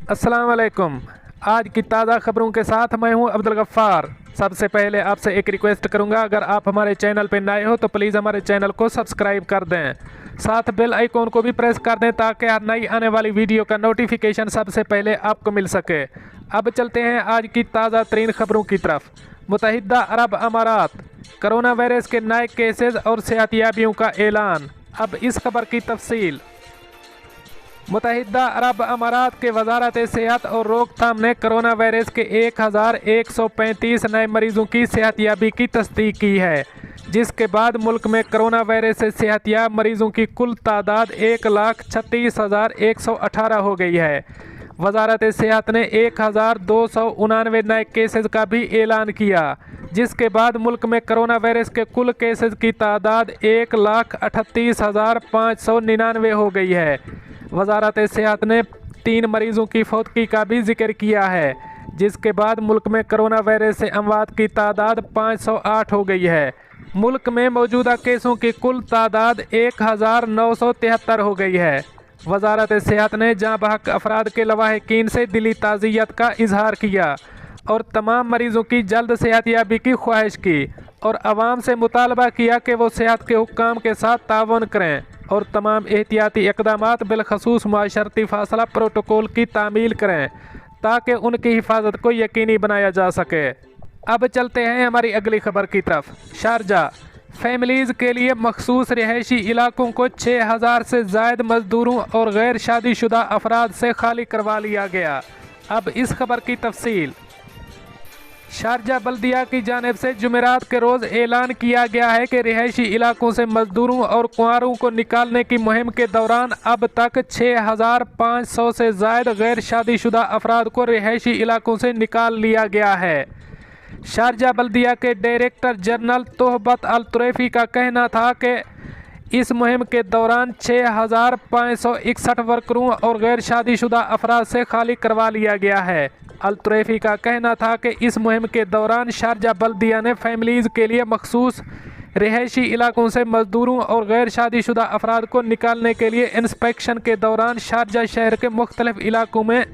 अस्सलाम वालेकुम। आज की ताज़ा खबरों के साथ मैं हूं अब्दुल गफ्फार। सबसे पहले आपसे एक रिक्वेस्ट करूंगा, अगर आप हमारे चैनल पर नए हो तो प्लीज़ हमारे चैनल को सब्सक्राइब कर दें, साथ बेल आइकॉन को भी प्रेस कर दें ताकि हर नई आने वाली वीडियो का नोटिफिकेशन सबसे पहले आपको मिल सके। अब चलते हैं आज की ताज़ा तरीन खबरों की तरफ। मुत्तहिदा अरब अमारात, कोरोना वायरस के नए केसेस और सेहतियाबियों का ऐलान। अब इस खबर की तफसील। मुत्तहिदा अरब अमारात के वजारत सेहत और रोकथाम ने कोरोना वायरस के 1135 नए मरीजों की सेहतियाबी की तस्दीक की है, जिसके बाद मुल्क में कोरोना वायरस से सेहतियाब मरीजों की कुल तादाद 1,36,118 हो गई है। वजारत सेहत ने 1,299 नए केसेस का भी ऐलान किया, जिसके बाद मुल्क में कोरोना वायरस के कुल केसेस की तादाद 1,38,599 हो गई है। वजारत सेहत ने 3 मरीजों की फौतगी का भी जिक्र किया है, जिसके बाद मुल्क में कोरोना वायरस से अमवात की तादाद 508 हो गई है। मुल्क में मौजूदा केसों की कुल तादाद 1,973 हो गई है। वजारत सेहत ने जाँ बहक अफराद के लवाहिकीन से दिली ताज़ियत का इजहार किया और तमाम मरीजों की जल्द सेहतियाबी की ख्वाहिश की और आवाम से मुतालबा किया कि वो सेहत के हुक्काम के साथ तावन करें और तमाम एहतियाती इक़दामात बिलखसूस माशरती फासला प्रोटोकॉल की तामील करें ताकि उनकी हिफाजत को यकीनी बनाया जा सके। अब चलते हैं हमारी अगली खबर की तरफ। शारजा, फैमिलीज़ के लिए मखसूस रिहायशी इलाकों को 6,000 से ज़ायद मजदूरों और गैर शादीशुदा अफराद से खाली करवा लिया गया। अब इस खबर की तफसील। शारजा बल्दिया की जानिब से जुमेरात के रोज़ ऐलान किया गया है कि रिहायशी इलाकों से मजदूरों और कुंवारों को निकालने की मुहिम के दौरान अब तक 6,500 से ज़ायद गैर शादीशुदा अफराद को रिहायशी इलाकों से निकाल लिया गया है। शारजा बल्दिया के डायरेक्टर जनरल तोहबत अल तुरैफी का कहना था कि इस मुहिम के दौरान 6,561 वर्करों और गैर शादीशुदा अफराद से खाली करवा लिया गया है। अल तुरैफी का कहना था कि इस मुहिम के दौरान शारजा बल्दिया ने फैमिलीज़ के लिए मखसूस रिहायशी इलाकों से मजदूरों और गैर शादीशुदा अफराद को निकालने के लिए इंस्पेक्शन के दौरान शारजा शहर के मुख्तलिफ इलाकों में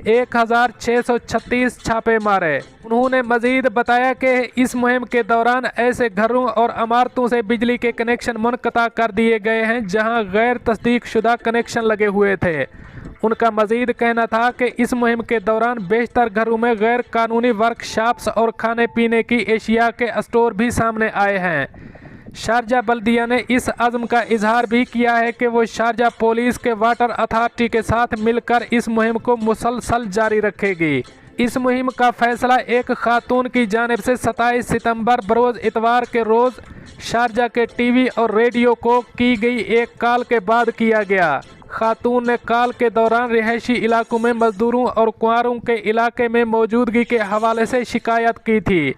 1,636 छापे मारे। उन्होंने मज़ीद बताया कि इस मुहिम के दौरान ऐसे घरों और इमारतों से बिजली के कनेक्शन मुनक़ता कर दिए गए हैं जहां गैर तस्दीक शुदा कनेक्शन लगे हुए थे। उनका मज़ीद कहना था कि इस मुहिम के दौरान बेशतर घरों में गैर कानूनी वर्कशॉप्स और खाने पीने की एशिया के स्टोर भी सामने आए हैं। शारजा बल्दिया ने इस अज़्म का इजहार भी किया है कि वो शारजा पुलिस के वाटर अथॉरिटी के साथ मिलकर इस मुहिम को मुसलसल जारी रखेगी। इस मुहिम का फैसला एक खातून की जानिब से 27 सितंबर बरोज़ इतवार के रोज़ शारजा के टीवी और रेडियो को की गई एक कॉल के बाद किया गया। खातून ने कॉल के दौरान रिहायशी इलाकों में मजदूरों और कुंवारों के इलाके में मौजूदगी के हवाले से शिकायत की थी।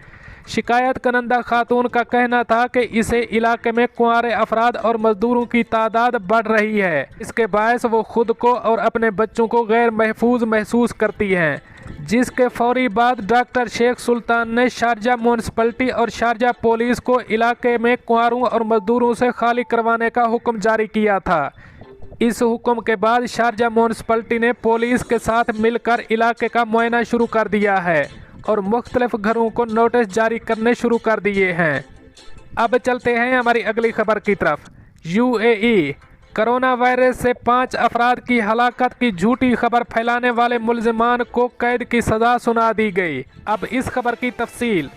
शिकायत करंदा खातून का कहना था कि इसे इलाके में कुंवारे अफराद और मजदूरों की तादाद बढ़ रही है, इसके बायस वो खुद को और अपने बच्चों को गैर महफूज महसूस करती हैं। जिसके फौरी बाद डॉक्टर शेख सुल्तान ने शारजा म्यूनसिपलिटी और शारजा पुलिस को इलाके में कुंवारों और मजदूरों से खाली करवाने का हुक्म जारी किया था। इस हुक्म के बाद शारजा म्यूनसिपलिटी ने पुलिस के साथ मिलकर इलाके का मुआयना शुरू कर दिया है और मुख्तलिफ घरों को नोटिस जारी करने शुरू कर दिए हैं। अब चलते हैं हमारी अगली खबर की तरफ। UAE, कोरोना वायरस से 5 अफराद की हलाकत की झूठी खबर फैलाने वाले मुलजिमान को कैद की सज़ा सुना दी गई। अब इस खबर की तफसील।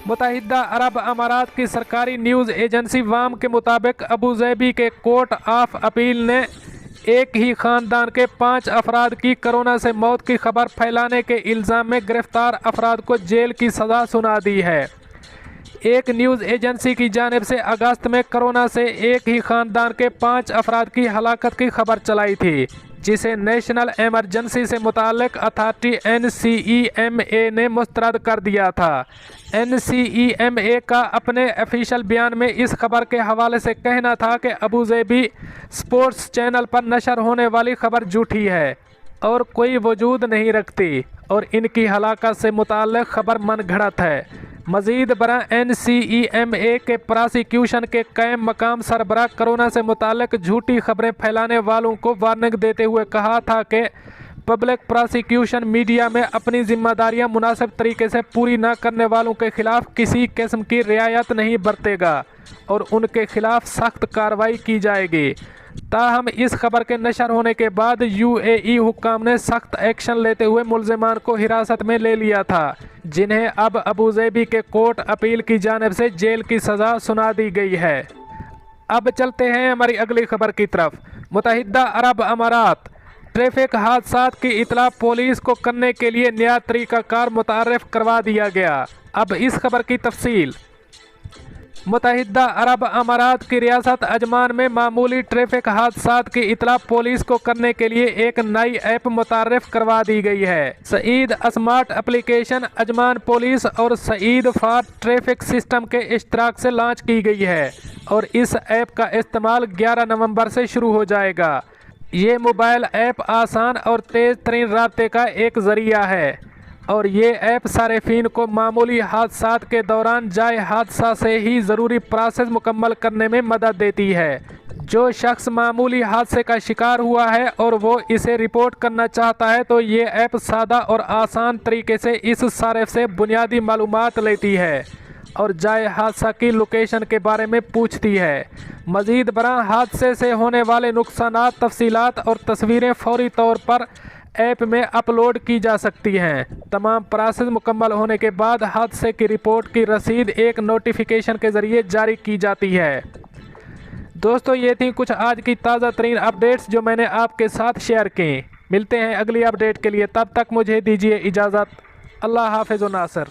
मुत्तहिदा अरब अमारात की सरकारी न्यूज़ एजेंसी वाम के मुताबिक अबूज़ैबी के कोर्ट ऑफ अपील ने एक ही ख़ानदान के 5 अफराद की कोरोना से मौत की खबर फैलाने के इल्ज़ाम में गिरफ्तार अफराद को जेल की सज़ा सुना दी है। एक न्यूज़ एजेंसी की जानिब से अगस्त में कोरोना से एक ही ख़ानदान के 5 अफराद की हलाकत की खबर चलाई थी, जिसे नेशनल एमरजेंसी से मुताल्लिक़ अथॉरिटी NCEMA ने मुस्तरद कर दिया था। NCEMA का अपने ऑफिशियल बयान में इस खबर के हवाले से कहना था कि अबूज़ैबी स्पोर्ट्स चैनल पर नशर होने वाली खबर झूठी है और कोई वजूद नहीं रखती और इनकी हलाकत से मुताल्लिक़ खबर मनगढ़ंत है। मजीद बरा NCEMA के प्रोसिक्यूशन के कायम मकाम सरबराह कोरोना से मुताल्लिक झूठी खबरें फैलाने वालों को वार्निंग देते हुए कहा था कि पब्लिक प्रोसिक्यूशन मीडिया में अपनी जिम्मेदारियां मुनासिब तरीके से पूरी न करने वालों के खिलाफ किसी किस्म की रियायत नहीं बरतेगा और उनके खिलाफ सख्त कार्रवाई की जाएगी। ताहम इस खबर के नशर होने के बाद UAE हुक्काम ने सख्त एक्शन लेते हुए मुलजिमान को हिरासत में ले लिया था, जिन्हें अब अबूज़ेबी के कोर्ट अपील की जानिब से जेल की सज़ा सुना दी गई है। अब चलते हैं हमारी अगली खबर की तरफ। मुत्तहिदा अरब अमारात, ट्रैफिक हादसात की इतला पुलिस को करने के लिए नया तरीक़ाकार मुतारफ़ करवा दिया गया। अब इस खबर की तफसील। मुत्तहिदा अरब अमारात की रियासत अजमान में मामूली ट्रैफिक हादसात की इतला पुलिस को करने के लिए एक नई ऐप मुतारफ़ करवा दी गई है। Saeed smart application Ajman police और सईद फॉर ट्रैफिक सिस्टम के इश्तराक से लॉन्च की गई है और इस ऐप का इस्तेमाल 11 नवंबर से शुरू हो जाएगा। ये मोबाइल ऐप आसान और तेज़ तरीन राब्ते का एक ज़रिया है और ये ऐप सारिफीन को मामूली हादसात के दौरान जाए हादसा से ही ज़रूरी प्रोसेस मुकम्मल करने में मदद देती है। जो शख्स मामूली हादसे का शिकार हुआ है और वो इसे रिपोर्ट करना चाहता है तो ये ऐप सादा और आसान तरीके से इस सारिफ से बुनियादी मालूमात लेती है और जाए हादसा की लोकेशन के बारे में पूछती है। मज़ीद बरां हादसे से होने वाले नुकसानात, तफसीलात और तस्वीरें फौरी तौर पर ऐप में अपलोड की जा सकती हैं। तमाम प्रोसेस मुकम्मल होने के बाद हादसे की रिपोर्ट की रसीद एक नोटिफिकेशन के ज़रिए जारी की जाती है। दोस्तों, ये थी कुछ आज की ताज़ा तरीन अपडेट्स जो मैंने आपके साथ शेयर की। मिलते हैं अगली अपडेट के लिए, तब तक मुझे दीजिए इजाज़त। अल्लाह हाफ़िज़ व नासर।